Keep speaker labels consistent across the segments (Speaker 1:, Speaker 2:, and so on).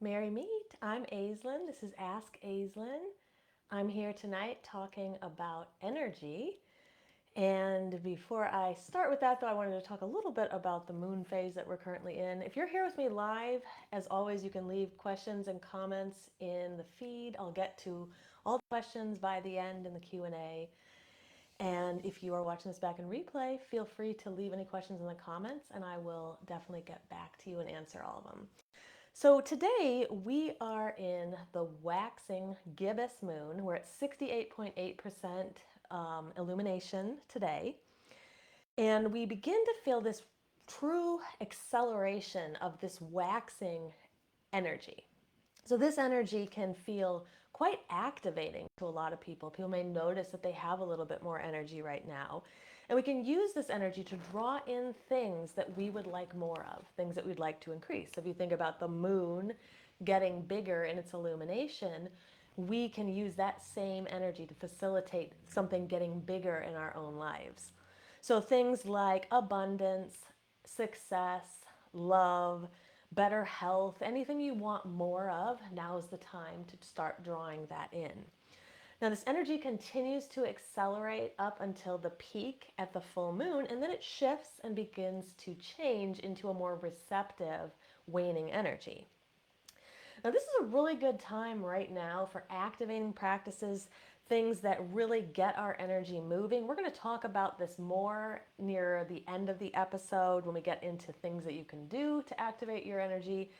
Speaker 1: Merry meet. I'm Aislin. This is Ask Aislin. I'm here tonight talking about energy. And before I start with that, though, I wanted to talk a little bit about the moon phase that we're currently in. If you're here with me live, as always, you can leave questions and comments in the feed. I'll get to all the questions by the end in the Q&A. And if you are watching this back in replay, feel free to leave any questions in the comments, and I will definitely get back to you and answer all of them. So today we are in the waxing gibbous moon. We're at 68.8% illumination today. And we begin to feel this true acceleration of this waxing energy. So this energy can feel quite activating to a lot of people. People may notice that they have a little bit more energy right now. And we can use this energy to draw in things that we would like more of, things that we'd like to increase. So if you think about the moon getting bigger in its illumination, we can use that same energy to facilitate something getting bigger in our own lives. So things like abundance, success, love, better health, anything you want more of, now is the time to start drawing that in. Now, this energy continues to accelerate up until the peak at the full moon, and then it shifts and begins to change into a more receptive, waning energy. Now, this is a really good time right now for activating practices, things that really get our energy moving. We're going to talk about this more near the end of the episode when we get into things that you can do to activate your energy.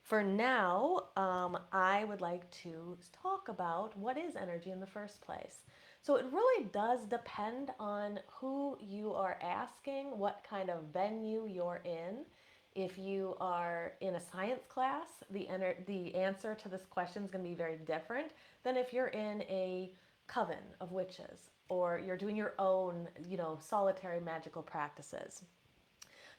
Speaker 1: For now, I would like to talk about what is energy in the first place. So it really does depend on who you are asking, what kind of venue you're in. If you are in a science class, the answer to this question is going to be very different than if you're in a coven of witches or you're doing your own, solitary magical practices.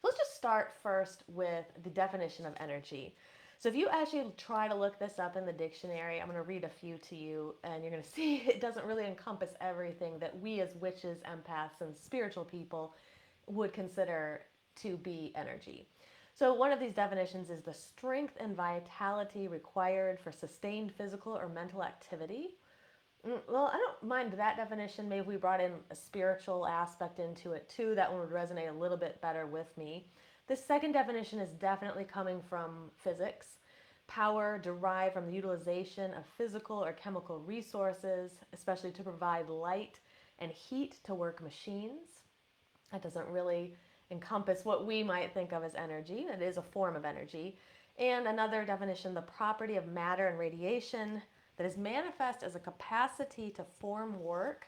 Speaker 1: Let's just start first with the definition of energy. So if you actually try to look this up in the dictionary, I'm going to read a few to you, and you're going to see it doesn't really encompass everything that we as witches, empaths, and spiritual people would consider to be energy. So one of these definitions is the strength and vitality required for sustained physical or mental activity. Well, I don't mind that definition. Maybe we brought in a spiritual aspect into it too. That one would resonate a little bit better with me. This second definition is definitely coming from physics. Power derived from the utilization of physical or chemical resources, especially to provide light and heat to work machines. That doesn't really encompass what we might think of as energy. It is a form of energy. And another definition, the property of matter and radiation that is manifest as a capacity to form work,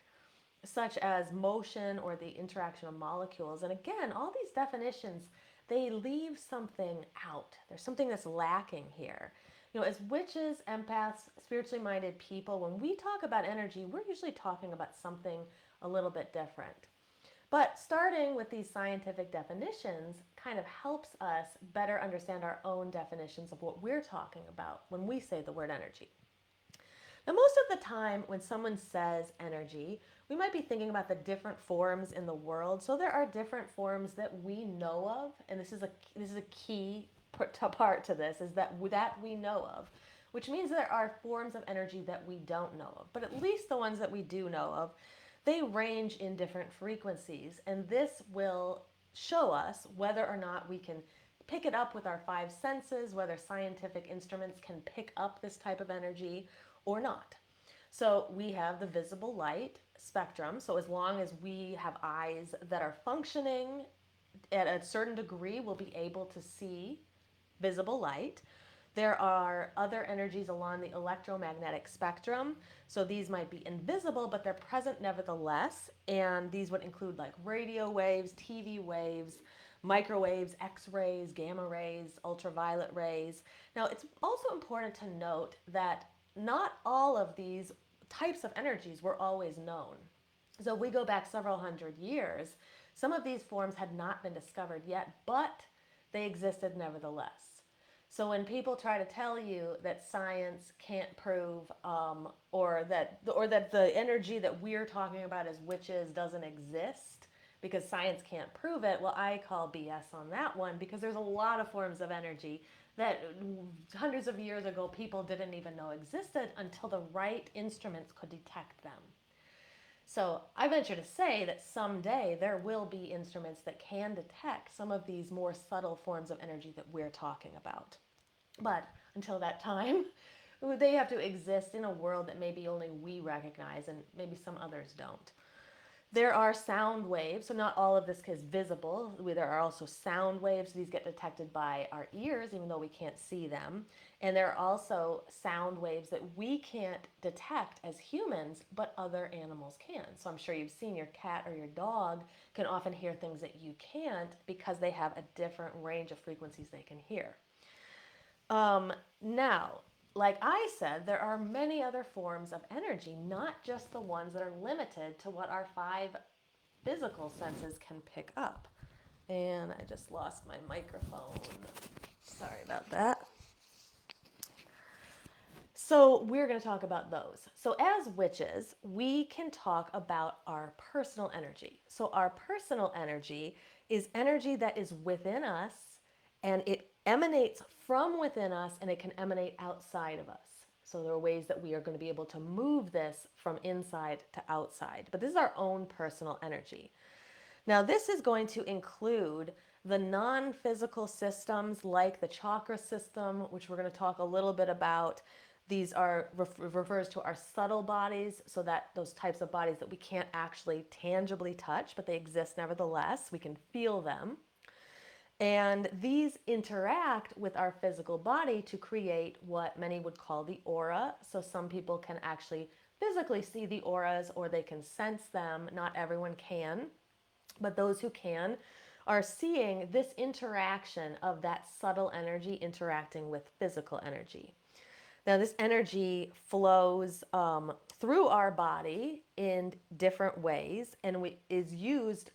Speaker 1: such as motion or the interaction of molecules. And again, all these definitions, they leave something out. There's something that's lacking here. As witches, empaths, spiritually minded people, when we talk about energy, we're usually talking about something a little bit different. But starting with these scientific definitions kind of helps us better understand our own definitions of what we're talking about when we say the word energy. Now, most of the time when someone says energy, we might be thinking about the different forms in the world. So there are different forms that we know of, and this is a key part to this, is that we know of, which means there are forms of energy that we don't know of. But at least the ones that we do know of, they range in different frequencies, and this will show us whether or not we can pick it up with our five senses, whether scientific instruments can pick up this type of energy or not. So we have the visible light spectrum. So as long as we have eyes that are functioning at a certain degree, we'll be able to see visible light. There are other energies along the electromagnetic spectrum. So these might be invisible, but they're present nevertheless. And these would include like radio waves, TV waves, microwaves, X-rays, gamma rays, ultraviolet rays. Now, it's also important to note that not all of these types of energies were always known. So if we go back several hundred years, some of these forms had not been discovered yet, but they existed nevertheless. So when people try to tell you that science can't prove, or that the energy that we're talking about as witches doesn't exist because science can't prove it, well, I call BS on that one, because there's a lot of forms of energy that hundreds of years ago people didn't even know existed until the right instruments could detect them. So I venture to say that someday there will be instruments that can detect some of these more subtle forms of energy that we're talking about. But until that time, they have to exist in a world that maybe only we recognize and maybe some others don't. There are sound waves, so not all of this is visible. There are also sound waves. These get detected by our ears, even though we can't see them. And there are also sound waves that we can't detect as humans, but other animals can. So I'm sure you've seen your cat or your dog can often hear things that you can't because they have a different range of frequencies they can hear. Now, like I said, there are many other forms of energy, not just the ones that are limited to what our five physical senses can pick up. And I just lost my microphone. Sorry about that. So, we're going to talk about those. So, as witches, we can talk about our personal energy. So, our personal energy is energy that is within us and it emanates from within us and it can emanate outside of us. So, there are ways that we are going to be able to move this from inside to outside. But this is our own personal energy. Now, this is going to include the non physical systems like the chakra system, which we're going to talk a little bit about. These are refers to our subtle bodies, so that those types of bodies that we can't actually tangibly touch, but they exist nevertheless. We can feel them. And these interact with our physical body to create what many would call the aura. So some people can actually physically see the auras or they can sense them. Not everyone can. But those who can are seeing this interaction of that subtle energy interacting with physical energy. Now, this energy flows through our body in different ways and is used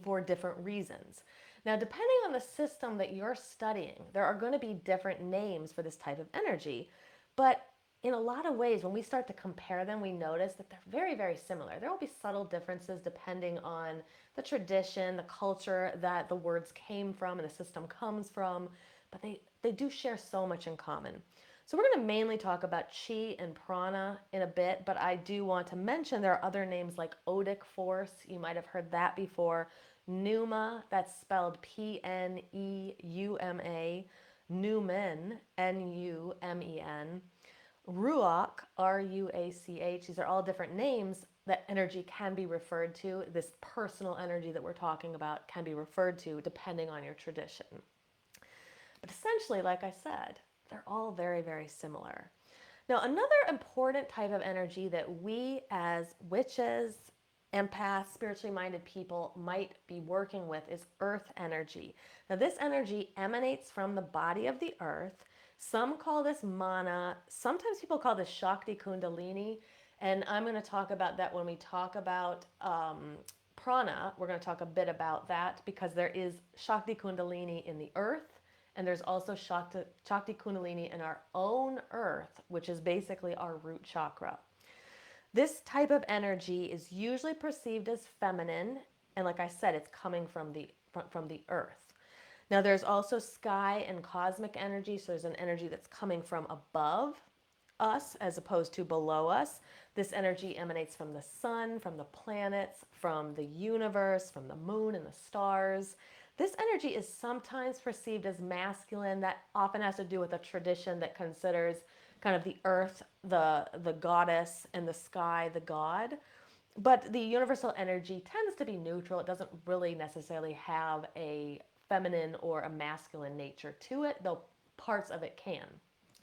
Speaker 1: for different reasons. Now, depending on the system that you're studying, there are going to be different names for this type of energy, but in a lot of ways, when we start to compare them, we notice that they're very, very similar. There will be subtle differences depending on the tradition, the culture that the words came from and the system comes from, but they do share so much in common. So we're going to mainly talk about chi and prana in a bit, but I do want to mention there are other names like odic force. You might have heard that before. Pneuma, that's spelled P-N-E-U-M-A. Numen, N-U-M-E-N. Ruach, R-U-A-C-H. These are all different names that energy can be referred to. This personal energy that we're talking about can be referred to depending on your tradition. But essentially, like I said, they're all very, very similar. Now, another important type of energy that we as witches, empaths, spiritually minded people might be working with is earth energy. Now, this energy emanates from the body of the earth. Some call this mana. Sometimes people call this Shakti Kundalini. And I'm going to talk about that when we talk about prana. We're going to talk a bit about that because there is Shakti Kundalini in the earth. And there's also Shakti Kundalini in our own earth, which is basically our root chakra. This type of energy is usually perceived as feminine, and like I said, it's coming from the earth. Now, there's also sky and cosmic energy, so there's an energy that's coming from above us as opposed to below us. This energy emanates from the sun, from the planets, from the universe, from the moon and the stars. This energy is sometimes perceived as masculine. That often has to do with a tradition that considers kind of the earth the goddess and the sky the god. But the universal energy tends to be neutral. It doesn't really necessarily have a feminine or a masculine nature to it, though parts of it can.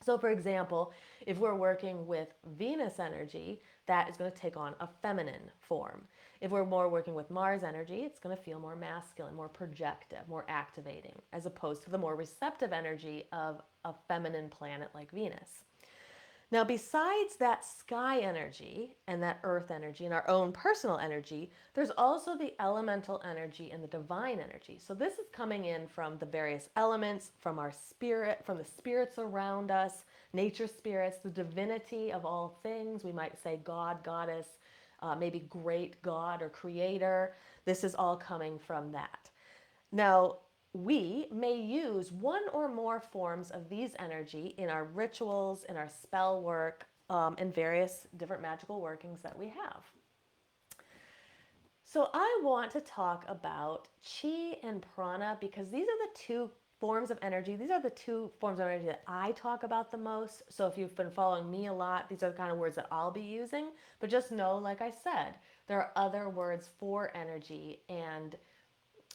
Speaker 1: So, for example, if we're working with Venus energy, that is going to take on a feminine form. If we're more working with Mars energy, it's going to feel more masculine, more projective, more activating, as opposed to the more receptive energy of a feminine planet like Venus. Now, besides that sky energy and that earth energy and our own personal energy, there's also the elemental energy and the divine energy. So this is coming in from the various elements, from our spirit, from the spirits around us, nature spirits, the divinity of all things. We might say God, goddess, maybe great God or creator. This is all coming from that. Now, we may use one or more forms of these energy in our rituals, in our spell work, and various different magical workings that we have. So I want to talk about chi and prana because these are the two forms of energy. These are the two forms of energy that I talk about the most. So if you've been following me a lot, these are the kind of words that I'll be using. But just know, like I said, there are other words for energy, and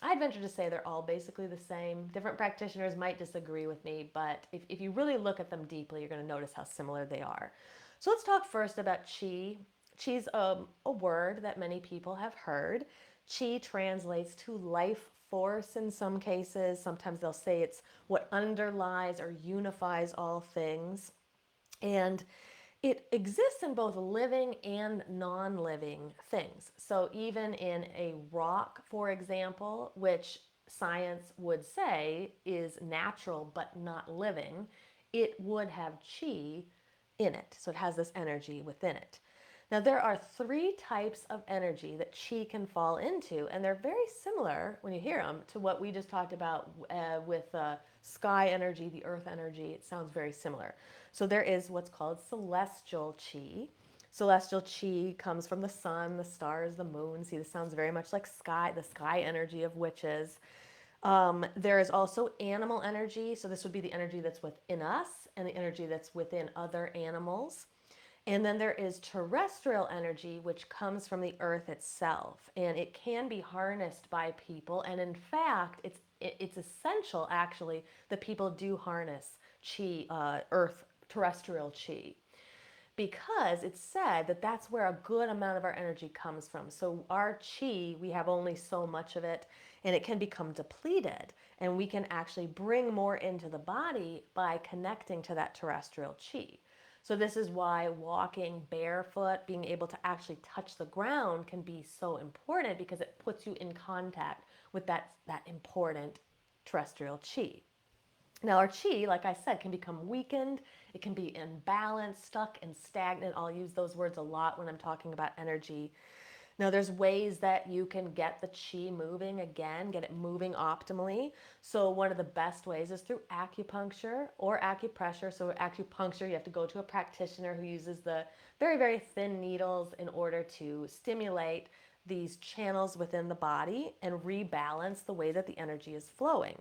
Speaker 1: I'd venture to say they're all basically the same. Different practitioners might disagree with me, but if you really look at them deeply, you're going to notice how similar they are. So let's talk first about chi. Chi's a word that many people have heard. Chi translates to life force in some cases. Sometimes they'll say it's what underlies or unifies all things. And it exists in both living and non living things. So, even in a rock, for example, which science would say is natural but not living, it would have chi in it. So, it has this energy within it. Now, there are three types of energy that chi can fall into, and they're very similar when you hear them to what we just talked about with sky energy, the earth energy. It sounds very similar. So, there is what's called celestial chi. Celestial chi comes from the sun, the stars, the moon. See, this sounds very much like sky, the sky energy of witches. There is also animal energy. So, this would be the energy that's within us and the energy that's within other animals. And then there is terrestrial energy, which comes from the earth itself, and it can be harnessed by people. And in fact, it's essential actually that people do harness chi, earth terrestrial chi, because it's said that that's where a good amount of our energy comes from. So our chi, we have only so much of it, and it can become depleted, and we can actually bring more into the body by connecting to that terrestrial chi. So this is why walking barefoot, being able to actually touch the ground can be so important, because it puts you in contact with that important terrestrial chi. Now, our chi, like I said, can become weakened. It can be imbalanced, stuck, and stagnant. I'll use those words a lot when I'm talking about energy. Now, there's ways that you can get the chi moving again, get it moving optimally. So one of the best ways is through acupuncture or acupressure. So acupuncture, you have to go to a practitioner who uses the very, very thin needles in order to stimulate these channels within the body and rebalance the way that the energy is flowing.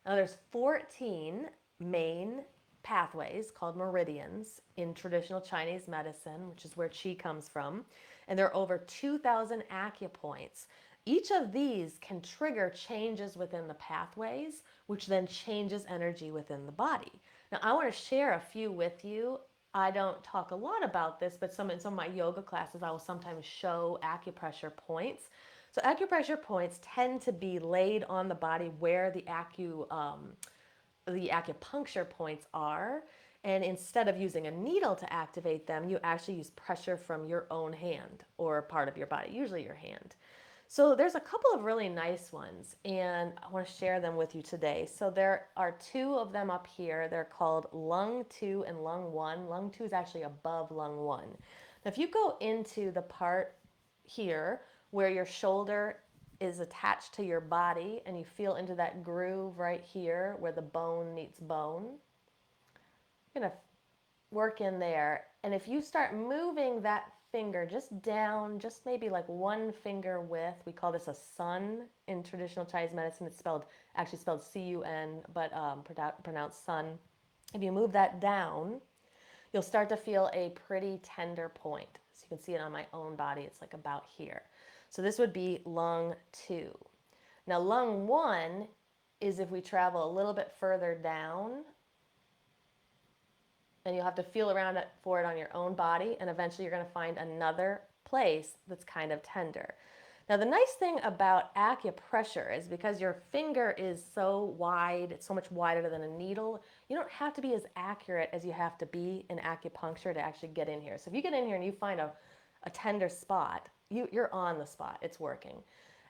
Speaker 1: Now, there's 14 main pathways called meridians in traditional Chinese medicine, which is where qi comes from. And there are over 2,000 acupoints. Each of these can trigger changes within the pathways, which then changes energy within the body. Now, I want to share a few with you. I don't talk a lot about this, but in some of my yoga classes, I will sometimes show acupressure points. So acupressure points tend to be laid on the body where the acupuncture points are. And instead of using a needle to activate them, you actually use pressure from your own hand or part of your body, usually your hand. So there's a couple of really nice ones, and I want to share them with you today. So there are two of them up here. They're called lung 2 and lung 1. Lung 2 is actually above lung 1. Now, if you go into the part here where your shoulder is attached to your body and you feel into that groove right here where the bone meets bone, you're going to work in there. And if you start moving that finger just down, just maybe like one finger width, we call this a sun in traditional Chinese medicine. It's actually spelled C-U-N, but pronounced sun. If you move that down, you'll start to feel a pretty tender point. So you can see it on my own body. It's like about here. So this would be lung 2. Now, lung 1 is if we travel a little bit further down, and you'll have to feel around for it on your own body, and eventually you're going to find another place that's kind of tender. Now, the nice thing about acupressure is because your finger is so wide, it's so much wider than a needle, you don't have to be as accurate as you have to be in acupuncture to actually get in here. So if you get in here and you find a tender spot, you're on the spot, it's working.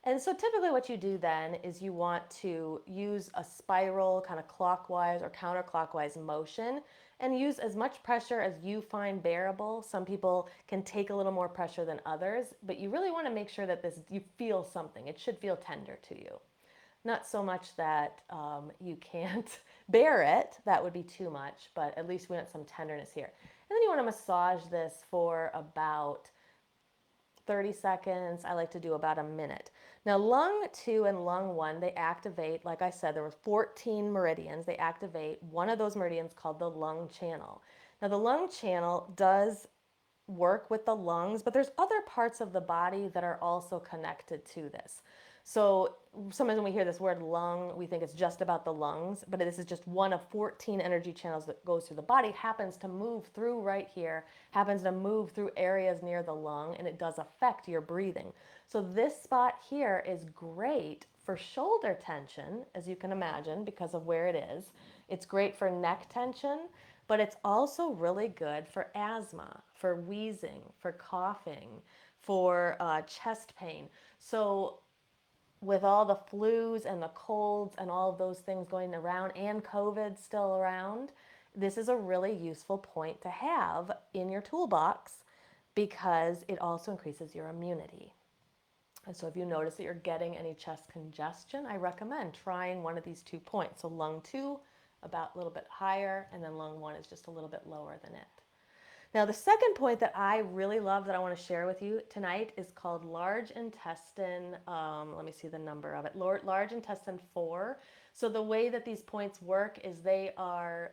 Speaker 1: And so typically what you do then is you want to use a spiral kind of clockwise or counterclockwise motion and use as much pressure as you find bearable. Some people can take a little more pressure than others, but you really want to make sure that you feel something. It should feel tender to you. Not so much that you can't bear it, that would be too much, but at least we want some tenderness here. And then you want to massage this for about 30 seconds. I like to do about a minute. Now, lung 2 and lung 1, they activate, like I said, there were 14 meridians. They activate one of those meridians called the lung channel. Now, the lung channel does work with the lungs, but there's other parts of the body that are also connected to this. So sometimes when we hear this word lung, we think it's just about the lungs, but this is just one of 14 energy channels that goes through the body, happens to move through right here, happens to move through areas near the lung, and it does affect your breathing. So this spot here is great for shoulder tension, as you can imagine, because of where it is. It's great for neck tension, but it's also really good for asthma, for wheezing, for coughing, for chest pain. So with all the flus and the colds and all of those things going around and COVID still around, this is a really useful point to have in your toolbox because it also increases your immunity. And so if you notice that you're getting any chest congestion, I recommend trying one of these 2 points. So lung 2, about a little bit higher, and then lung 1 is just a little bit lower than it. Now, the second point that I really love that I want to share with you tonight is called large intestine. Let me see the number of it. Large intestine 4. So the way that these points work is they're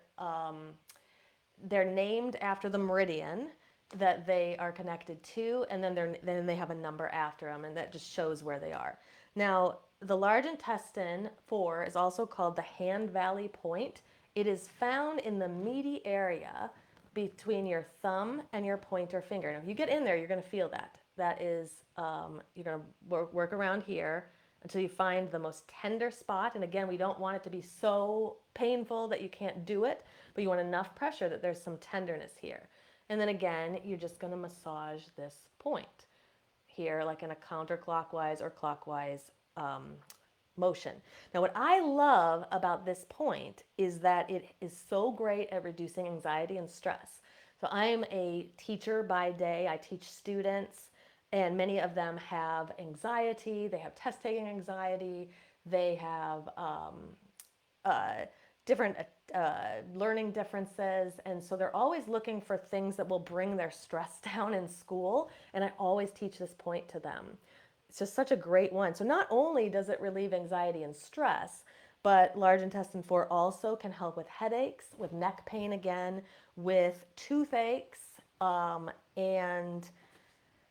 Speaker 1: named after the meridian that they are connected to, and then they have a number after them, and that just shows where they are. Now, the large intestine 4 is also called the Hand Valley Point. It is found in the meaty area between your thumb and your pointer finger. Now, if you get in there, you're going to feel that. That is, you're going to work around here until you find the most tender spot. And again, we don't want it to be so painful that you can't do it, but you want enough pressure that there's some tenderness here. And then again, you're just going to massage this point here, like in a counterclockwise or clockwise motion. Now, what I love about this point is that it is so great at reducing anxiety and stress. So I am a teacher by day. I teach students, and many of them have anxiety. They have test-taking anxiety. They have different learning differences. And so they're always looking for things that will bring their stress down in school. And I always teach this point to them. It's just such a great one. So not only does it relieve anxiety and stress, but large intestine 4 also can help with headaches, with neck pain again, with toothaches, and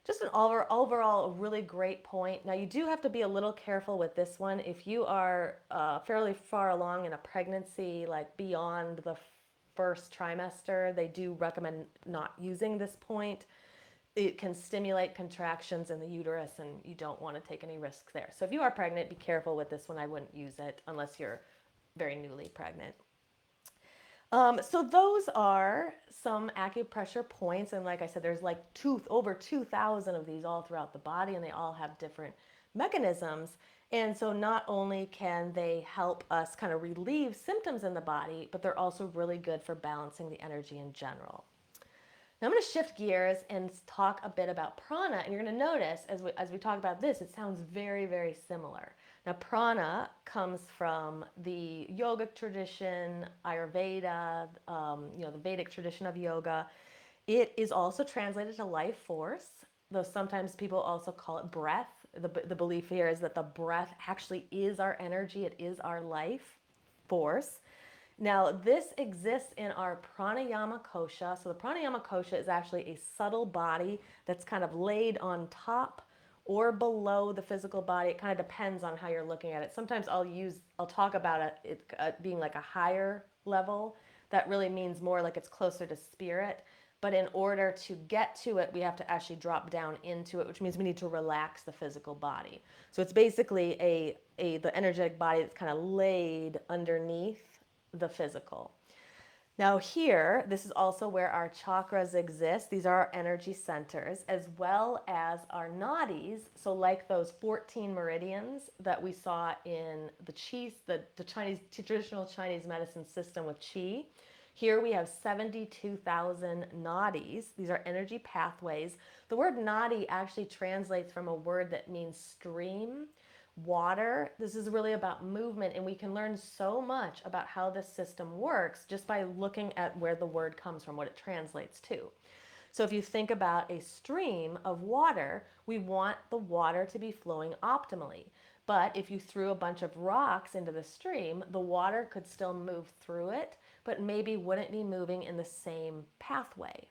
Speaker 1: just an overall a really great point. Now, you do have to be a little careful with this one. If you are fairly far along in a pregnancy, like beyond the first trimester, they do recommend not using this point. It can stimulate contractions in the uterus, and you don't want to take any risks there. So if you are pregnant, be careful with this one. I wouldn't use it unless you're very newly pregnant. So those are some acupressure points, and like I said, there's like over 2,000 of these all throughout the body, and they all have different mechanisms. And so not only can they help us kind of relieve symptoms in the body, but they're also really good for balancing the energy in general. Now I'm going to shift gears and talk a bit about prana, and you're going to notice as we talk about this, it sounds very, very similar. Now, prana comes from the yogic tradition, Ayurveda, the Vedic tradition of yoga. It is also translated to life force, though sometimes people also call it breath. The belief here is that the breath actually is our energy, it is our life force. Now, this exists in our pranayama kosha. So the pranayama kosha is actually a subtle body that's kind of laid on top or below the physical body. It kind of depends on how you're looking at it. Sometimes I'll talk about it being like a higher level. That really means more like it's closer to spirit. But in order to get to it, we have to actually drop down into it, which means we need to relax the physical body. So it's basically the energetic body that's kind of laid underneath the physical. Now here, this is also where our chakras exist. These are our energy centers, as well as our nadis. So like those 14 meridians that we saw in the qi, the traditional Chinese medicine system with qi. Here we have 72,000 nadis. These are energy pathways. The word nadi actually translates from a word that means stream, water. This is really about movement, and we can learn so much about how this system works just by looking at where the word comes from, what it translates to. So if you think about a stream of water, we want the water to be flowing optimally. But if you threw a bunch of rocks into the stream, the water could still move through it, but maybe wouldn't be moving in the same pathway,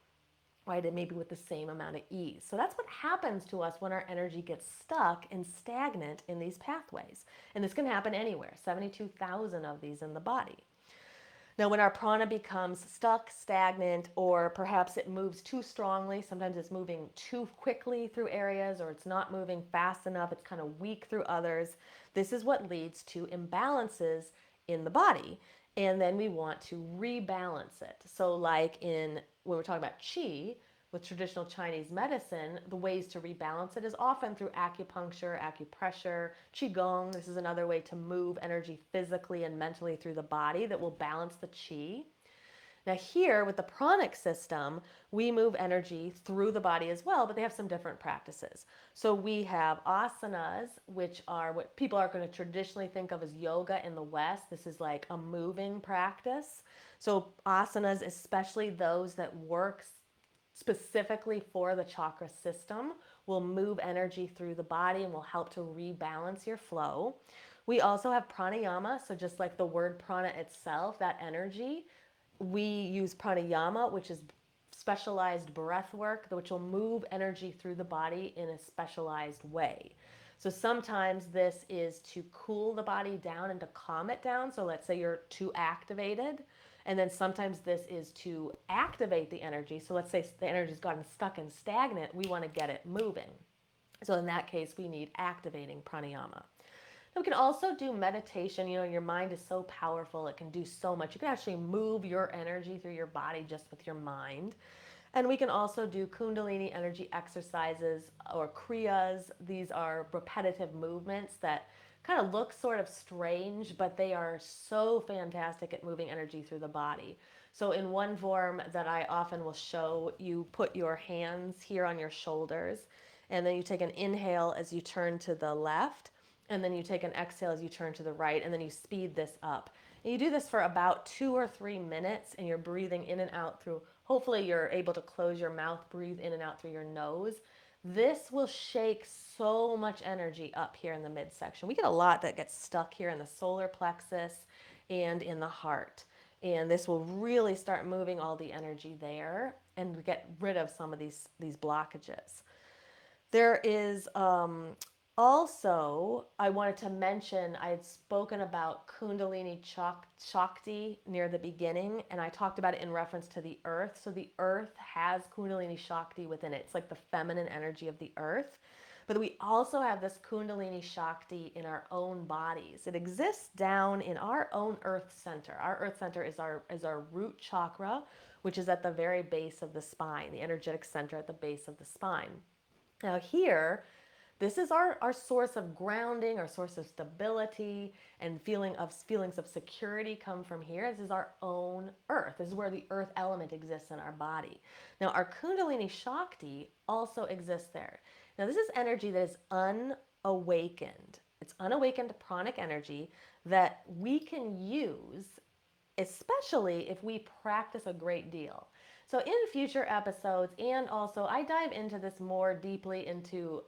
Speaker 1: right? And maybe with the same amount of ease. So that's what happens to us when our energy gets stuck and stagnant in these pathways. And this can happen anywhere, 72,000 of these in the body. Now, when our prana becomes stuck, stagnant, or perhaps it moves too strongly, sometimes it's moving too quickly through areas, or it's not moving fast enough, it's kind of weak through others, this is what leads to imbalances in the body. And then we want to rebalance it. So, like when we're talking about qi, with traditional Chinese medicine, the ways to rebalance it is often through acupuncture, acupressure, qigong. This is another way to move energy physically and mentally through the body that will balance the qi. Now here with the pranic system, we move energy through the body as well, but they have some different practices. So we have asanas, which are what people are going to traditionally think of as yoga in the West. This is like a moving practice. So asanas, especially those that work specifically for the chakra system, will move energy through the body and will help to rebalance your flow. We also have pranayama, so just like the word prana itself, that energy, we use pranayama, which is specialized breath work, which will move energy through the body in a specialized way. So sometimes this is to cool the body down and to calm it down. So let's say you're too activated. And then sometimes this is to activate the energy. So let's say the energy's gotten stuck and stagnant. We want to get it moving. So in that case, we need activating pranayama. We can also do meditation. You know, your mind is so powerful. It can do so much. You can actually move your energy through your body just with your mind. And we can also do Kundalini energy exercises or Kriyas. These are repetitive movements that kind of look sort of strange, but they are so fantastic at moving energy through the body. So in one form that I often will show, you put your hands here on your shoulders, and then you take an inhale as you turn to the left, and then you take an exhale as you turn to the right, and then you speed this up. And you do this for about 2 or 3 minutes, and you're breathing in and out through, hopefully you're able to close your mouth, breathe in and out through your nose. This will shake so much energy up here in the midsection. We get a lot that gets stuck here in the solar plexus and in the heart. And this will really start moving all the energy there and get rid of some of these blockages. There is also, I wanted to mention, I had spoken about Kundalini Shakti near the beginning, and I talked about it in reference to the earth. So the earth has Kundalini Shakti within it. It's like the feminine energy of the earth. But we also have this Kundalini Shakti in our own bodies. It exists down in our own earth center. Our earth center is our root chakra, which is at the very base of the spine, the energetic center at the base of the spine. Now here, this is our source of grounding, our source of stability, and feelings of security come from here. This is our own earth. This is where the earth element exists in our body. Now, our Kundalini Shakti also exists there. Now, this is energy that is unawakened. It's unawakened pranic energy that we can use, especially if we practice a great deal. So in future episodes, and also I dive into this more deeply into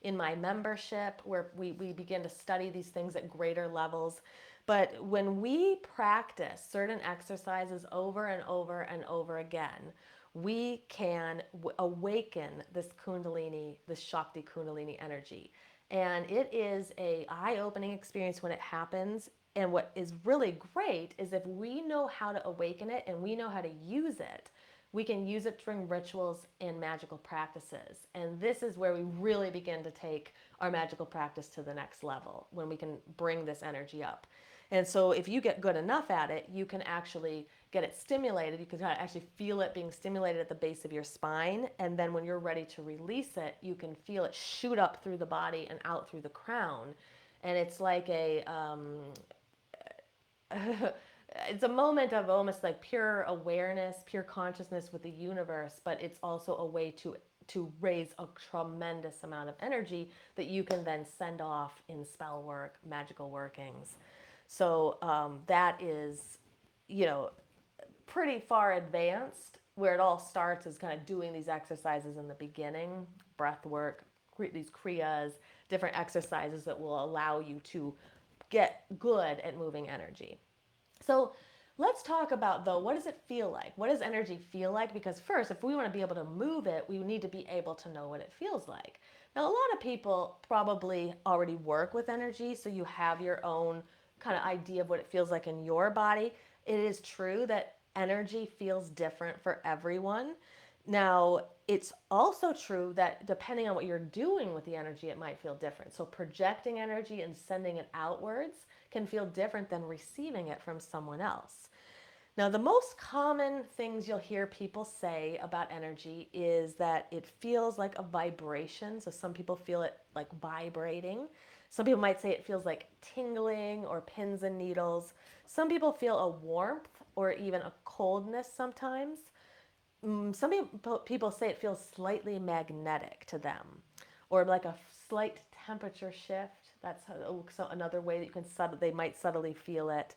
Speaker 1: in my membership, where we begin to study these things at greater levels. But when we practice certain exercises over and over and over again, we can awaken this Kundalini, this Shakti Kundalini energy. And it is an eye-opening experience when it happens. And what is really great is if we know how to awaken it and we know how to use it, we can use it during rituals and magical practices. And this is where we really begin to take our magical practice to the next level, when we can bring this energy up. And so if you get good enough at it, you can actually get it stimulated. You can actually feel it being stimulated at the base of your spine. And then when you're ready to release it, you can feel it shoot up through the body and out through the crown. And it's like it's a moment of almost like pure awareness, pure consciousness with the universe, but it's also a way to to raise a tremendous amount of energy that you can then send off in spell work, magical workings. So that is, you know, pretty far advanced. Where it all starts is kind of doing these exercises in the beginning, breath work, these kriyas, different exercises that will allow you to get good at moving energy. So let's talk about, though, what does it feel like? What does energy feel like? Because first, if we want to be able to move it, we need to be able to know what it feels like. Now, a lot of people probably already work with energy, so you have your own kind of idea of what it feels like in your body. It is true that energy feels different for everyone. Now, it's also true that depending on what you're doing with the energy, it might feel different. So, projecting energy and sending it outwards can feel different than receiving it from someone else. Now, the most common things you'll hear people say about energy is that it feels like a vibration. So, some people feel it like vibrating. Some people might say it feels like tingling or pins and needles. Some people feel a warmth or even a coldness sometimes. Some people say it feels slightly magnetic to them, or like a slight temperature shift. That's another way that you can they might subtly feel it,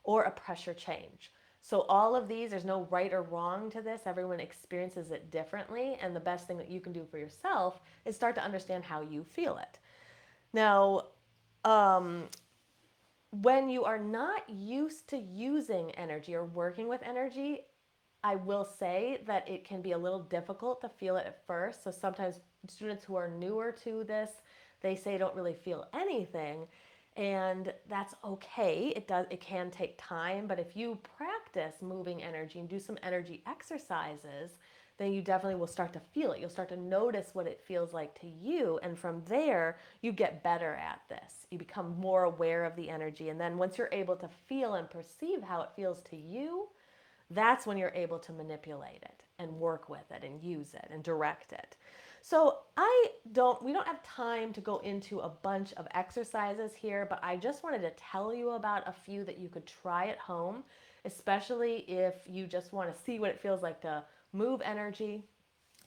Speaker 1: or a pressure change. So all of these, there's no right or wrong to this. Everyone experiences it differently, and the best thing that you can do for yourself is start to understand how you feel it. Now, when you are not used to using energy or working with energy, I will say that it can be a little difficult to feel it at first. So sometimes students who are newer to this, they say don't really feel anything, and that's okay. It can take time, but if you practice moving energy and do some energy exercises, then you definitely will start to feel it. You'll start to notice what it feels like to you, and from there, you get better at this. You become more aware of the energy, and then once you're able to feel and perceive how it feels to you, that's when you're able to manipulate it and work with it and use it and direct it. So we don't have time to go into a bunch of exercises here, but I just wanted to tell you about a few that you could try at home, especially if you just want to see what it feels like to move energy.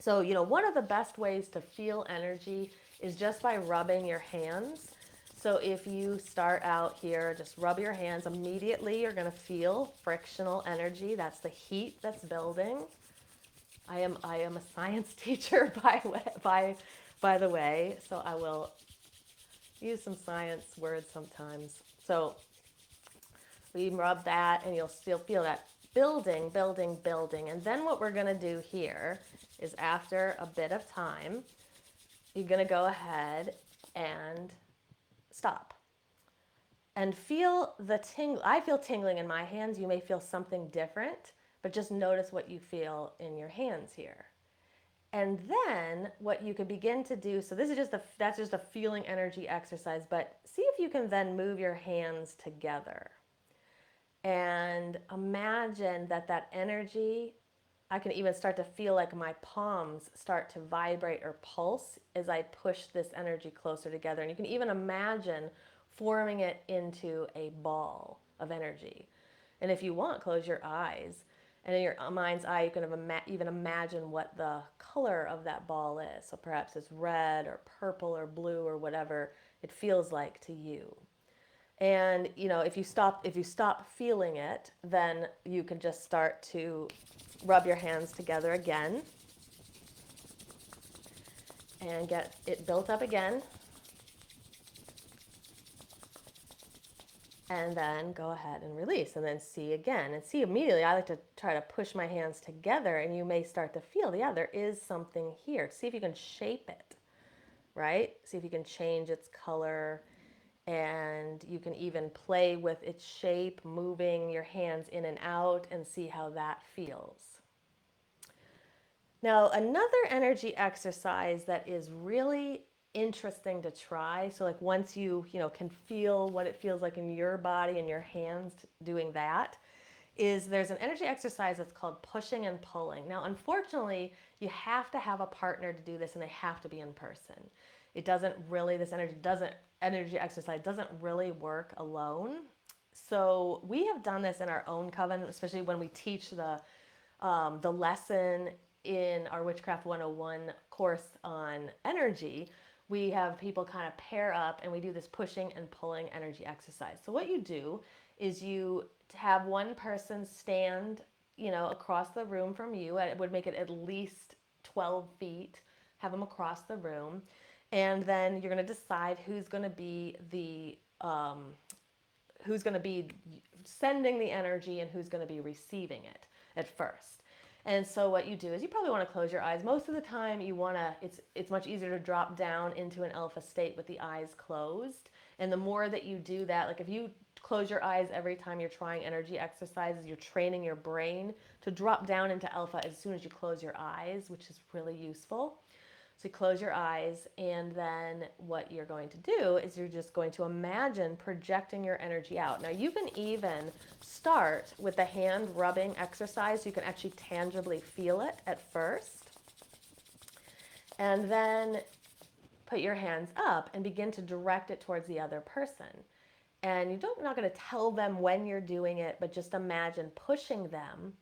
Speaker 1: So, one of the best ways to feel energy is just by rubbing your hands. So if you start out here, just rub your hands. Immediately, you're going to feel frictional energy. That's the heat that's building. I am a science teacher by the way, so I will use some science words sometimes. So we rub that, and you'll still feel that building, building, building. And then what we're going to do here is, after a bit of time, you're going to go ahead and stop and feel the tingle. I feel tingling in my hands. You may feel something different, but just notice what you feel in your hands here. And then what you could begin to do, so that's just a feeling energy exercise, but see if you can then move your hands together and imagine that energy. I can even start to feel like my palms start to vibrate or pulse as I push this energy closer together. And you can even imagine forming it into a ball of energy. And if you want, close your eyes. And in your mind's eye, you can even imagine what the color of that ball is. So perhaps it's red or purple or blue or whatever it feels like to you. And if you stop feeling it, then you can just start to rub your hands together again and get it built up again. And then go ahead and release, and then see again, and see immediately. I like to try to push my hands together, and you may start to feel, there is something here. See if you can shape it, right? See if you can change its color, and you can even play with its shape, moving your hands in and out, and see how that feels. Now, another energy exercise that is really interesting to try, so like once you can feel what it feels like in your body and your hands doing that, is there's an energy exercise that's called pushing and pulling. Now, unfortunately, you have to have a partner to do this, and they have to be in person. This energy exercise doesn't really work alone. So we have done this in our own coven, especially when we teach the lesson in our Witchcraft 101 course on energy, we have people kind of pair up and we do this pushing and pulling energy exercise. So what you do is you have one person stand, across the room from you. It would make it at least 12 feet, have them across the room. And then you're going to decide who's going to be sending the energy and who's going to be receiving it at first. And so what you do is you probably want to close your eyes. Most of the time it's much easier to drop down into an alpha state with the eyes closed. And the more that you do that, like if you close your eyes every time you're trying energy exercises, you're training your brain to drop down into alpha as soon as you close your eyes, which is really useful. So you close your eyes, and then what you're going to do is you're just going to imagine projecting your energy out. Now you can even start with the hand rubbing exercise. You can actually tangibly feel it at first. And then put your hands up and begin to direct it towards the other person. And you're not going to tell them when you're doing it, but just imagine pushing them.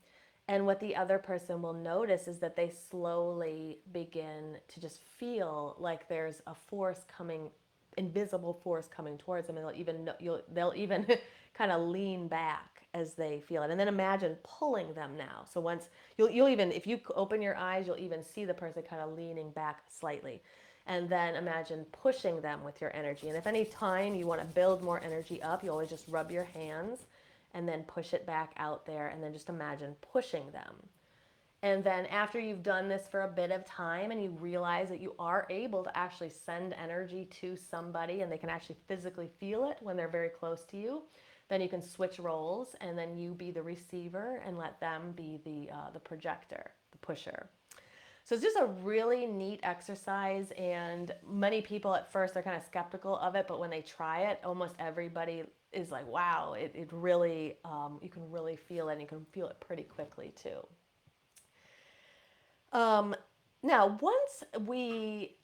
Speaker 1: And what the other person will notice is that they slowly begin to just feel like there's a force coming, invisible force coming towards them, and they'll even kind of lean back as they feel it. And then imagine pulling them now. So once you'll even, if you open your eyes, you'll even see the person kind of leaning back slightly. And then imagine pushing them with your energy. And if any time you want to build more energy up, you always just rub your hands and then push it back out there, and then just imagine pushing them. And then after you've done this for a bit of time and you realize that you are able to actually send energy to somebody and they can actually physically feel it when they're very close to you, then you can switch roles and then you be the receiver and let them be the projector, the pusher. So it's just a really neat exercise, and many people at first are kind of skeptical of it, but when they try it, almost everybody is like, wow, it really, you can really feel it, and you can feel it pretty quickly too. Now, once we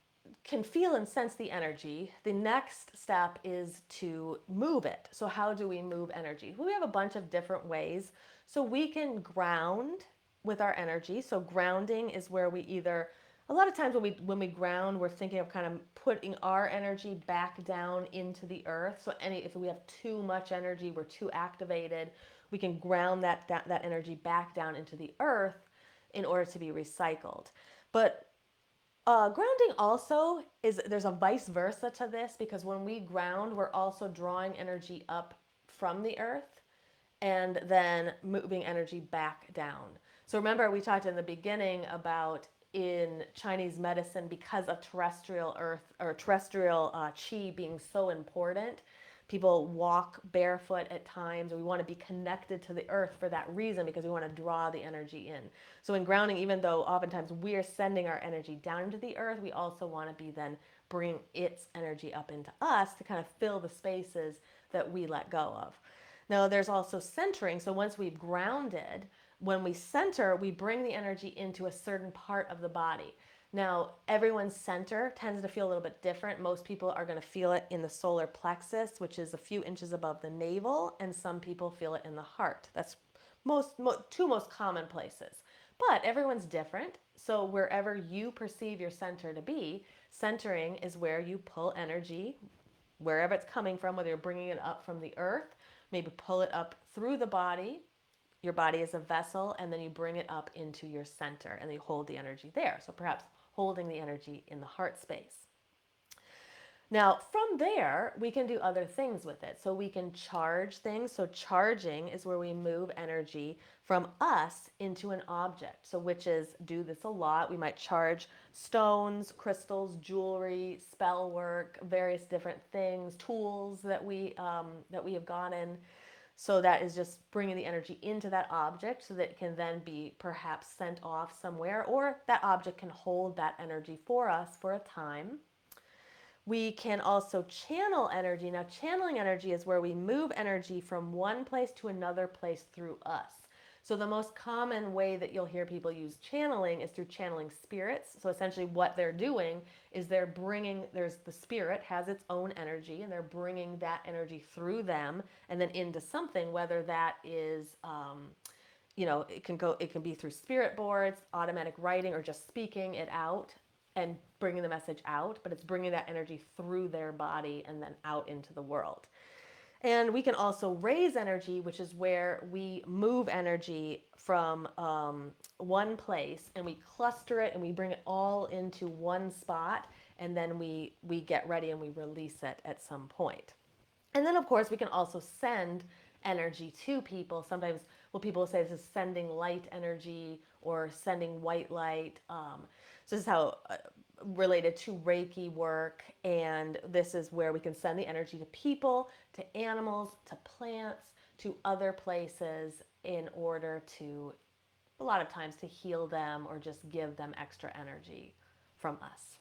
Speaker 1: can feel and sense the energy, the next step is to move it. So how do we move energy? Well, we have a bunch of different ways. So we can ground with our energy. So grounding is where we either, a lot of times when we ground, we're thinking of kind of putting our energy back down into the earth. So if we have too much energy, we're too activated, we can ground that energy back down into the earth in order to be recycled. But grounding also there's a vice versa to this, because when we ground, we're also drawing energy up from the earth and then moving energy back down. So remember, we talked in the beginning about in Chinese medicine, because of terrestrial earth or terrestrial qi being so important, people walk barefoot at times, or we want to be connected to the earth for that reason, because we want to draw the energy in. So in grounding, even though oftentimes we're sending our energy down into the earth, we also want to be then bringing its energy up into us to kind of fill the spaces that we let go of. Now there's also centering. So once we've grounded, when we center, we bring the energy into a certain part of the body. Now, everyone's center tends to feel a little bit different. Most people are going to feel it in the solar plexus, which is a few inches above the navel, and some people feel it in the heart. That's two most common places. But everyone's different, so wherever you perceive your center to be, centering is where you pull energy, wherever it's coming from, whether you're bringing it up from the earth, maybe pull it up through the body. Your body is a vessel, and then you bring it up into your center, and you hold the energy there. So perhaps holding the energy in the heart space. Now, from there, we can do other things with it. So we can charge things. So charging is where we move energy from us into an object. So witches do this a lot. We might charge stones, crystals, jewelry, spell work, various different things, tools that we have gotten. So that is just bringing the energy into that object so that it can then be perhaps sent off somewhere, or that object can hold that energy for us for a time. We can also channel energy. Now, channeling energy is where we move energy from one place to another place through us. So the most common way that you'll hear people use channeling is through channeling spirits. So essentially what they're doing is there's the spirit has its own energy, and they're bringing that energy through them and then into something, whether that is, it can be through spirit boards, automatic writing, or just speaking it out and bringing the message out, but it's bringing that energy through their body and then out into the world. And we can also raise energy, which is where we move energy from one place and we cluster it and we bring it all into one spot, and then we get ready and we release it at some point. And then, of course, we can also send energy to people. Sometimes what people say is sending light energy or sending white light. So this is how related to Reiki work. And this is where we can send the energy to people, to animals, to plants, to other places in order to, a lot of times, to heal them or just give them extra energy from us.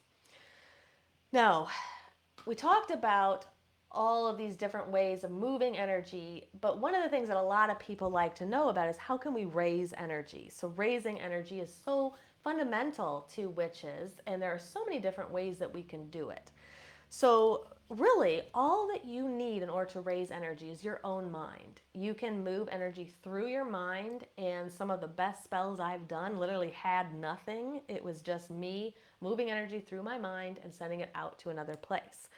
Speaker 1: Now, we talked about all of these different ways of moving energy, but one of the things that a lot of people like to know about is how can we raise energy? So raising energy is so fundamental to witches, and there are so many different ways that we can do it. So really, all that you need in order to raise energy is your own mind. You can move energy through your mind, and some of the best spells I've done literally had nothing. It was just me moving energy through my mind and sending it out to another place.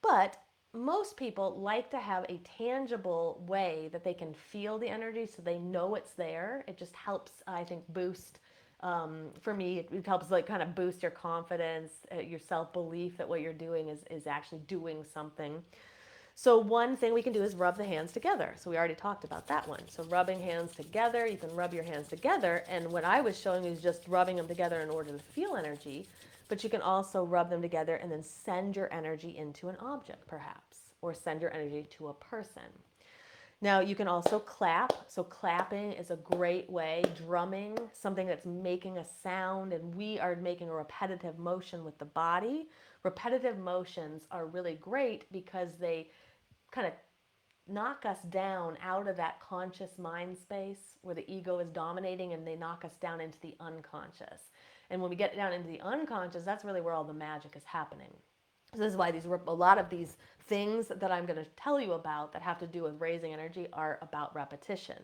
Speaker 1: But most people like to have a tangible way that they can feel the energy so they know it's there. It just helps, I think, boost. For me, it helps like kind of boost your confidence, your self-belief that what you're doing is actually doing something. So one thing we can do is rub the hands together. So we already talked about that one. So rubbing hands together, you can rub your hands together. And what I was showing you is just rubbing them together in order to feel energy. But you can also rub them together and then send your energy into an object, perhaps, or send your energy to a person. Now, you can also clap. So clapping is a great way. Drumming, something that's making a sound, and we are making a repetitive motion with the body. Repetitive motions are really great because they kind of knock us down out of that conscious mind space where the ego is dominating, and they knock us down into the unconscious. And when we get down into the unconscious, that's really where all the magic is happening. So this is why a lot of these things that I'm going to tell you about that have to do with raising energy are about repetition.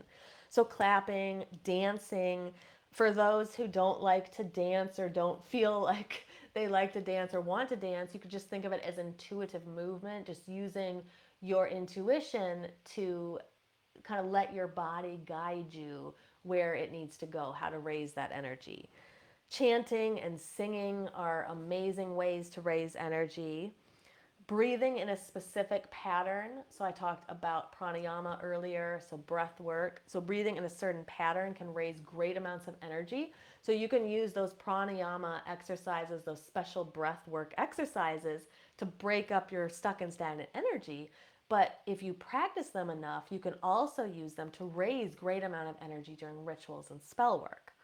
Speaker 1: So clapping, dancing. For those who don't like to dance or don't feel like they like to dance or want to dance, you could just think of it as intuitive movement, just using your intuition to kind of let your body guide you where it needs to go, how to raise that energy. Chanting and singing are amazing ways to raise energy. Breathing in a specific pattern. So I talked about pranayama earlier, so breath work. So breathing in a certain pattern can raise great amounts of energy. So you can use those pranayama exercises, those special breath work exercises to break up your stuck and stagnant energy. But if you practice them enough, you can also use them to raise great amount of energy during rituals and spell work.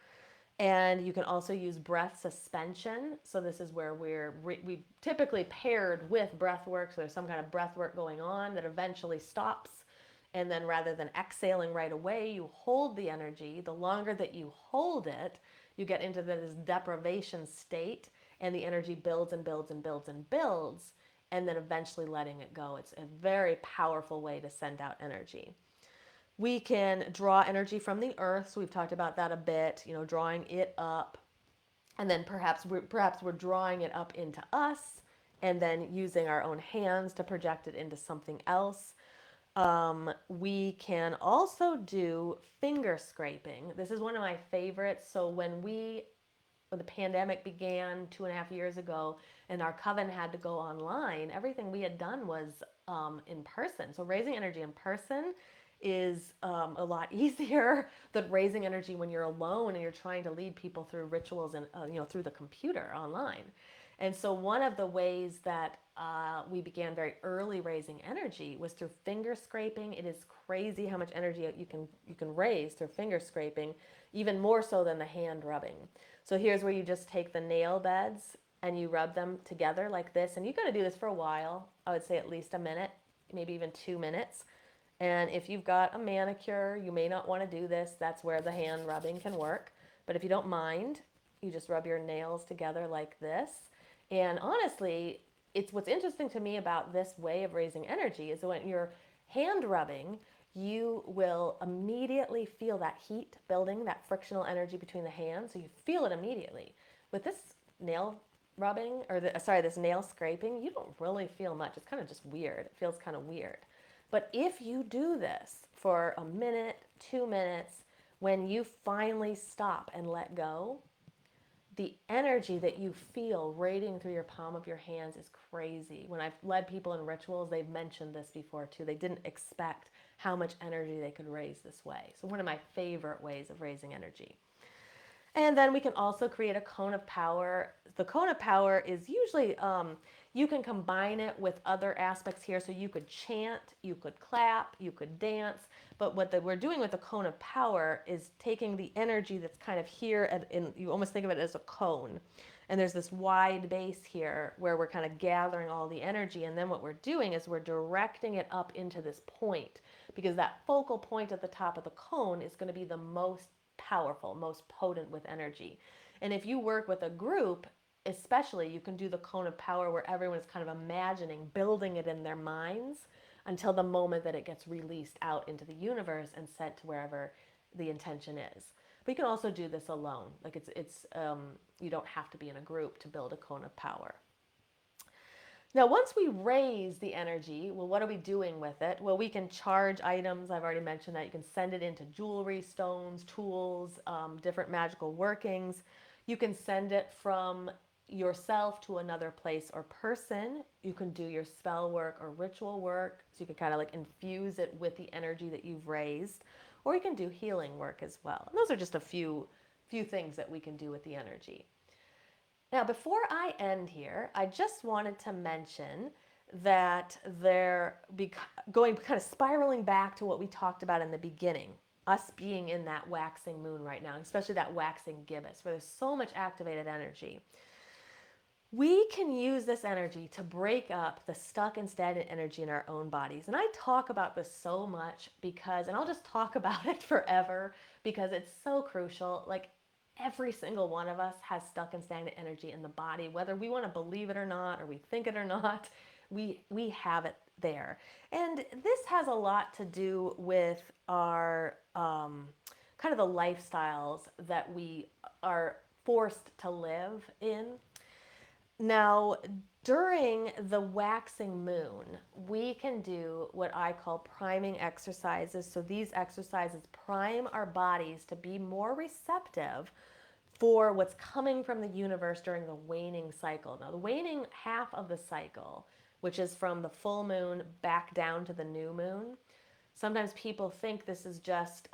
Speaker 1: And you can also use breath suspension. So this is where we typically paired with breath work. So there's some kind of breath work going on that eventually stops. And then rather than exhaling right away, you hold the energy. The longer that you hold it, you get into this deprivation state, and the energy builds and builds and builds and builds, and then eventually letting it go. It's a very powerful way to send out energy. We can draw energy from the earth. So we've talked about that a bit, drawing it up. And then perhaps we're drawing it up into us and then using our own hands to project it into something else. We can also do finger scraping. This is one of my favorites. So when the pandemic began 2.5 years ago and our coven had to go online, everything we had done was in person. So raising energy in person is a lot easier than raising energy when you're alone and you're trying to lead people through rituals and through the computer online. And so one of the ways that we began very early raising energy was through finger scraping. It is crazy how much energy you can raise through finger scraping, even more so than the hand rubbing. So here's where you just take the nail beds and you rub them together like this. And you've got to do this for a while. I would say at least a minute, maybe even 2 minutes. And if you've got a manicure, you may not want to do this. That's where the hand rubbing can work. But if you don't mind, you just rub your nails together like this. And honestly, what's interesting to me about this way of raising energy is that when you're hand rubbing, you will immediately feel that heat building, that frictional energy between the hands. So you feel it immediately. With this nail rubbing, or this nail scraping, you don't really feel much. It's kind of just weird. It feels kind of weird. But if you do this for a minute, 2 minutes, when you finally stop and let go, the energy that you feel radiating through your palm of your hands is crazy. When I've led people in rituals, they've mentioned this before too. They didn't expect how much energy they could raise this way. So one of my favorite ways of raising energy. And then we can also create a cone of power. The cone of power is usually, you can combine it with other aspects here. So you could chant, you could clap, you could dance. But what we're doing with the cone of power is taking the energy that's kind of here, and you almost think of it as a cone. And there's this wide base here where we're kind of gathering all the energy. And then what we're doing is we're directing it up into this point, because that focal point at the top of the cone is going to be the most powerful, most potent with energy. And if you work with a group, especially, you can do the cone of power where everyone's kind of imagining, building it in their minds until the moment that it gets released out into the universe and sent to wherever the intention is. But you can also do this alone. Like it's you don't have to be in a group to build a cone of power. Now, once we raise the energy, well, what are we doing with it? Well, we can charge items. I've already mentioned that. You can send it into jewelry, stones, tools, different magical workings. You can send it from yourself to another place or person. You can do your spell work or ritual work. So you can kind of like infuse it with the energy that you've raised. Or you can do healing work as well. And those are just a few things that we can do with the energy. Now, before I end here, I just wanted to mention that going kind of spiraling back to what we talked about in the beginning, us being in that waxing moon right now, especially that waxing gibbous, where there's so much activated energy. We can use this energy to break up the stuck and stagnant energy in our own bodies. And I talk about this so much and I'll just talk about it forever because it's so crucial. Like, every single one of us has stuck and stagnant energy in the body, whether we want to believe it or not, or we think it or not, we have it there. And this has a lot to do with our kind of the lifestyles that we are forced to live in. Now, during the waxing moon, we can do what I call priming exercises. So these exercises prime our bodies to be more receptive for what's coming from the universe during the waning cycle. Now, the waning half of the cycle, which is from the full moon back down to the new moon, sometimes people think this is just,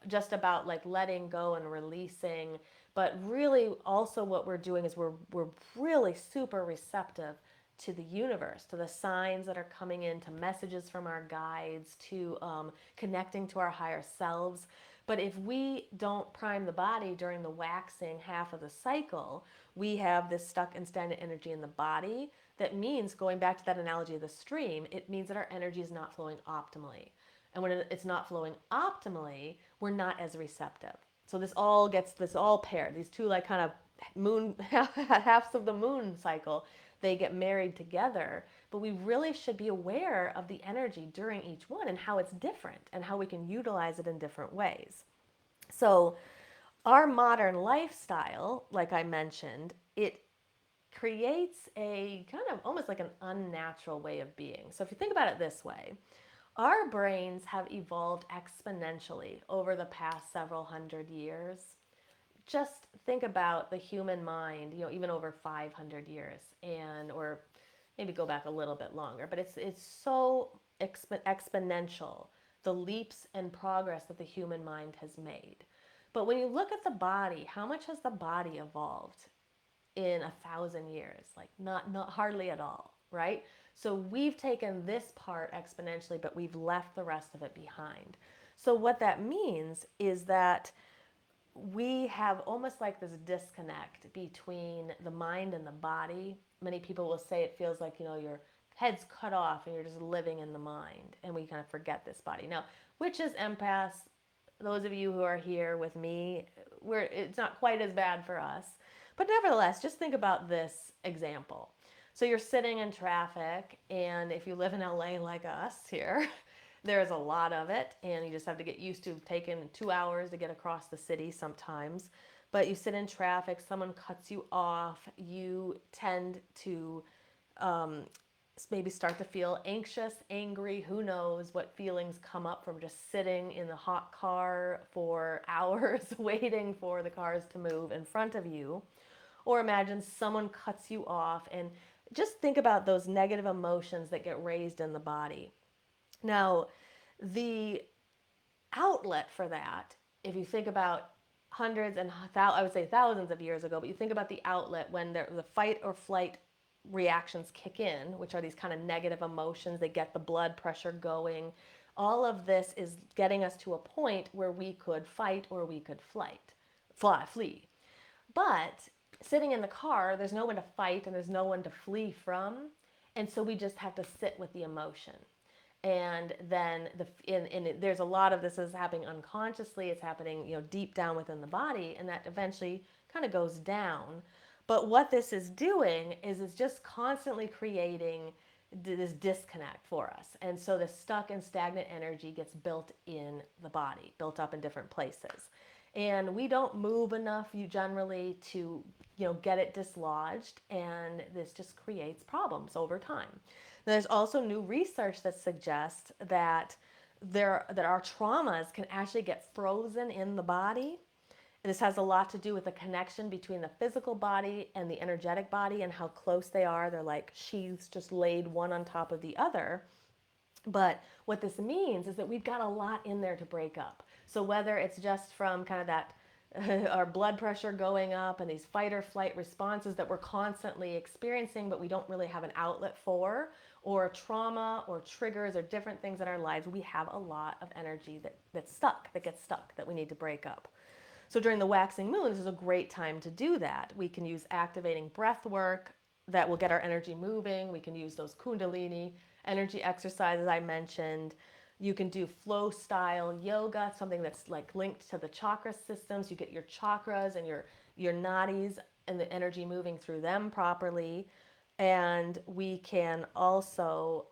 Speaker 1: just about like letting go and releasing. But really, also what we're doing is we're really super receptive to the universe, to the signs that are coming in, to messages from our guides, to connecting to our higher selves. But if we don't prime the body during the waxing half of the cycle, we have this stuck and stagnant energy in the body. That means, going back to that analogy of the stream, it means that our energy is not flowing optimally. And when it's not flowing optimally, we're not as receptive. So this all paired. These two like kind of moon halves of the moon cycle, they get married together. But we really should be aware of the energy during each one and how it's different and how we can utilize it in different ways. So our modern lifestyle, like I mentioned, it creates a kind of almost like an unnatural way of being. So if you think about it this way, our brains have evolved exponentially over the past several hundred years. Just think about the human mind, even over 500 years, or maybe go back a little bit longer, but it's so exponential, the leaps and progress that the human mind has made. But when you look at the body, how much has the body evolved in 1,000 years? Like not hardly at all, right? So we've taken this part exponentially, but we've left the rest of it behind. So what that means is that we have almost like this disconnect between the mind and the body. Many people will say it feels like, your head's cut off and you're just living in the mind, and we kind of forget this body. Now, witches, empaths, those of you who are here with me, it's not quite as bad for us. But nevertheless, just think about this example. So you're sitting in traffic, and if you live in LA like us here, There's a lot of it, and you just have to get used to taking 2 hours to get across the city sometimes. But you sit in traffic, someone cuts you off, you tend to um, maybe start to feel anxious, angry, who knows what feelings come up from just sitting in the hot car for hours waiting for the cars to move in front of you. Or imagine someone cuts you off, and just think about those negative emotions that get raised in the body. Now, the outlet for that, if you think about hundreds and I would say thousands of years ago, but you think about the outlet when the fight or flight reactions kick in, which are these kind of negative emotions, they get the blood pressure going. All of this is getting us to a point where we could fight or we could flee. But sitting in the car, there's no one to fight and there's no one to flee from. And so we just have to sit with the emotion. And then there's a lot of this is happening unconsciously. It's happening, deep down within the body, and that eventually kind of goes down. But what this is doing is it's just constantly creating this disconnect for us. And so the stuck and stagnant energy gets built in the body, built up in different places. And we don't move enough, you generally, to get it dislodged, and this just creates problems over time. There's also new research that suggests that our traumas can actually get frozen in the body. This has a lot to do with the connection between the physical body and the energetic body and how close they are. They're like sheaths just laid one on top of the other. But what this means is that we've got a lot in there to break up. So whether it's just from kind of that our blood pressure going up and these fight or flight responses that we're constantly experiencing but we don't really have an outlet for, or trauma or triggers or different things in our lives, we have a lot of energy that gets stuck, that we need to break up. So during the waxing moon, this is a great time to do that. We can use activating breath work that will get our energy moving. We can use those kundalini energy exercises I mentioned. You can do flow style yoga, something that's like linked to the chakra systems. You get your chakras and your nadis and the energy moving through them properly. And we can also,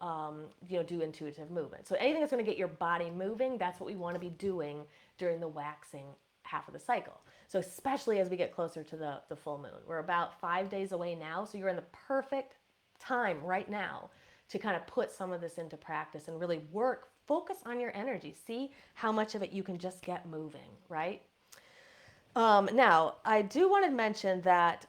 Speaker 1: do intuitive movement. So anything that's going to get your body moving, that's what we want to be doing during the waxing half of the cycle. So especially as we get closer to the full moon. We're about 5 days away now, so you're in the perfect time right now to kind of put some of this into practice and really focus on your energy. See how much of it you can just get moving, right? Now, I do want to mention that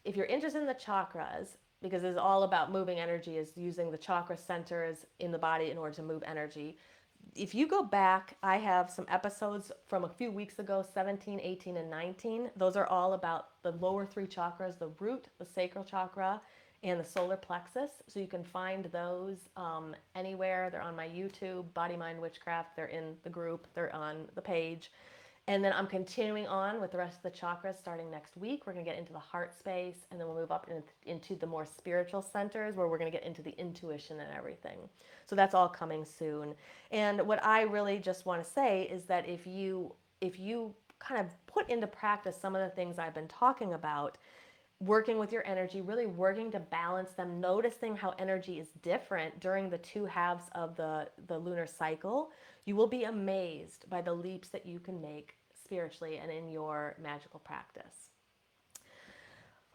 Speaker 1: if you're interested in the chakras, because it's all about moving energy, is using the chakra centers in the body in order to move energy. If you go back, I have some episodes from a few weeks ago, 17, 18, and 19. Those are all about the lower three chakras, the root, the sacral chakra, and the solar plexus. So you can find those anywhere. They're on my YouTube, Body, Mind, Witchcraft. They're in the group. They're on the page. And then I'm continuing on with the rest of the chakras starting next week. We're going to get into the heart space, and then we'll move up into the more spiritual centers where we're going to get into the intuition and everything. So that's all coming soon. And what I really just want to say is that if you kind of put into practice some of the things I've been talking about, working with your energy, really working to balance them, noticing how energy is different during the two halves of the lunar cycle, you will be amazed by the leaps that you can make spiritually and in your magical practice.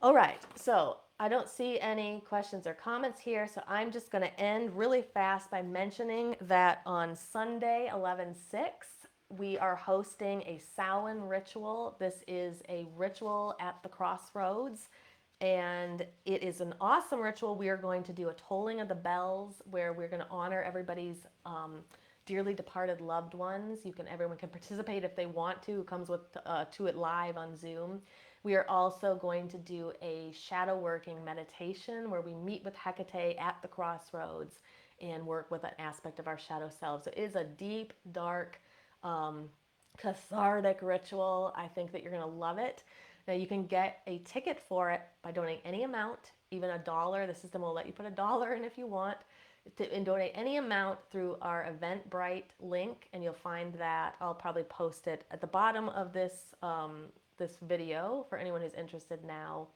Speaker 1: All right, so I don't see any questions or comments here, so I'm just going to end really fast by mentioning that on Sunday, 11/6, we are hosting a Samhain ritual. This is a ritual at the crossroads, and it is an awesome ritual. We are going to do a tolling of the bells where we're going to honor everybody's dearly departed loved ones. Everyone can participate if they want to. It comes to it live on Zoom. We are also going to do a shadow working meditation where we meet with Hecate at the crossroads and work with an aspect of our shadow selves. So it is a deep, dark, cathartic ritual. I think that you're going to love it. Now you can get a ticket for it by donating any amount, even $1. The system will let you put $1 in if you want, and donate any amount through our Eventbrite link, and you'll find that. I'll probably post it at the bottom of this this video for anyone who's interested now.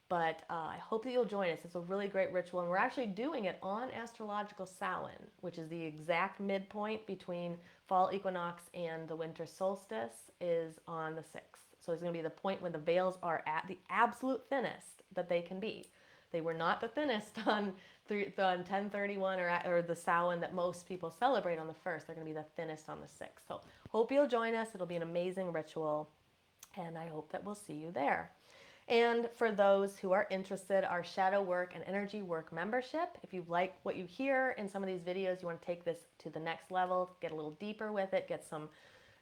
Speaker 1: But I hope that you'll join us. It's a really great ritual, and we're actually doing it on astrological Samhain, which is the exact midpoint between fall equinox and the winter solstice, is on the 6th. So it's going to be the point when the veils are at the absolute thinnest that they can be. They were not the thinnest on 1031 or the Samhain that most people celebrate on the 1st. They're going to be the thinnest on the 6th. So hope you'll join us. It'll be an amazing ritual, and I hope that we'll see you there. And for those who are interested, our shadow work and energy work membership. If you like what you hear in some of these videos, you want to take this to the next level, get a little deeper with it, get some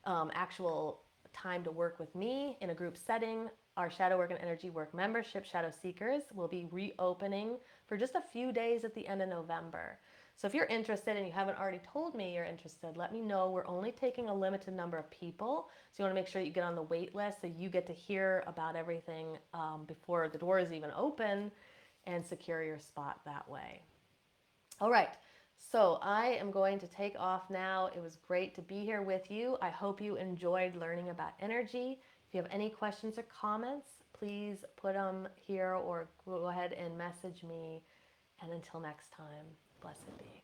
Speaker 1: actual time to work with me in a group setting. Our shadow work and energy work membership, Shadow Seekers, will be reopening for just a few days at the end of November. So if you're interested and you haven't already told me you're interested, let me know. We're only taking a limited number of people. So you want to make sure that you get on the wait list so you get to hear about everything before the doors even open and secure your spot that way. All right. So I am going to take off now. It was great to be here with you. I hope you enjoyed learning about energy. If you have any questions or comments, please put them here or go ahead and message me. And until next time, blessed be.